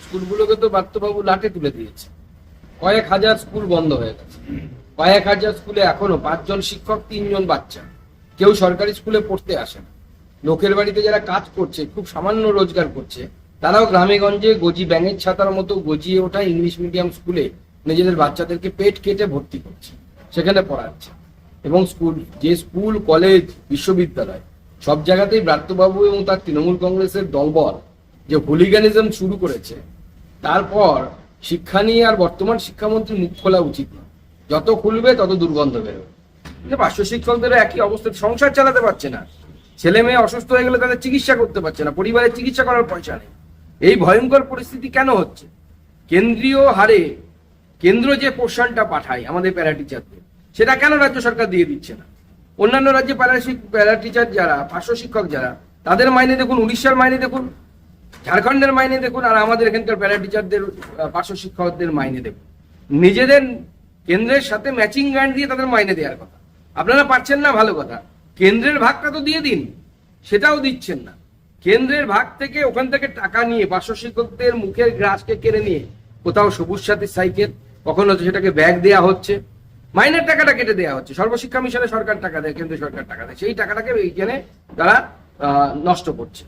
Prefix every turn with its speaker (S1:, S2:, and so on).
S1: স্কুলগুলোকে তো ব্রাত্যবাবু লাটে তুলে দিয়েছে। কয়েক হাজার স্কুল বন্ধ হয়ে গেছে। কয়েক হাজার স্কুলে এখনো 5 জন শিক্ষক 3 জন বাচ্চা। কেউ সরকারি স্কুলে পড়তে আসে না। লোকের বাড়িতে যারা কাজ করছে, খুব সামান্য রোজগার করছে, তারাও গ্রামে গঞ্জে গজি ব্যাঙের ছাতার মতো গজিয়ে ওঠা ইংলিশ মিডিয়াম স্কুলে নিজেদের বাচ্চাদেরকে পেট কেটে ভর্তি করছে, সেখানে পড়াচ্ছে। এবং স্কুল কলেজ বিশ্ববিদ্যালয় সব জায়গাতেই ব্রাত্যবাবু এবং তার তৃণমূল কংগ্রেসের দলবল যে হুলিগানিজম শুরু করেছে, তারপর শিক্ষা নিয়ে আর বর্তমান শিক্ষামন্ত্রী মুখ খোলা উচিত না। যত খুলবে তত দুর্গন্ধ বেরোবে। কিন্তু পার্শ্ব শিক্ষকদেরও একই অবস্থা, সংসার চালাতে পারছে না। ছেলে মেয়ে অসুস্থ হয়ে গেলে তাদের চিকিৎসা করতে পারছে না, পরিবারের চিকিৎসা করার পয়সা নেই। এই ভয়ঙ্কর পরিস্থিতি কেন হচ্ছে? কেন্দ্রীয় হারে কেন্দ্র যে পোর্শনটা পাঠায় আমাদের প্যারা টিচারদের, সেটা কেন রাজ্য সরকার দিয়ে দিচ্ছে না? অন্যান্য রাজ্যে প্যারা টিচার যারা, পার্শ্ব শিক্ষক যারা, তাদের মাইনে দেখুন, উড়িষ্যার মাইনে দেখুন, ঝাড়খণ্ডের মাইনে দেখুন, আর আমাদের এখানকার প্যারা টিচারদের, পার্শ্ব শিক্ষকদের মাইনে দেখুন। নিজেদের কেন্দ্রের সাথে ম্যাচিং গ্রান্ট দিয়ে তাদের মাইনে দেওয়ার কথা। আপনারা পারছেন না, ভালো কথা, কেন্দ্রের ভাগটা তো দিয়ে দিন, সেটাও দিচ্ছেন না। কেন্দ্রের ভাগ থেকে, ওখান থেকে টাকা নিয়ে পার্শ্ব শিক্ষকদের মুখের গ্রাসকে কেড়ে নিয়ে কোথাও সবুজ সাথী সাইকেল, কখনো সেটাকে ব্যাগ দেওয়া হচ্ছে, মাইনের টাকাটা কেটে দেওয়া হচ্ছে। সর্বশিক্ষা মিশনে সরকার টাকা দেয়, কেন্দ্র সরকার টাকা দেয়, সেই টাকাটাকে এইখানে তারা নষ্ট করছে।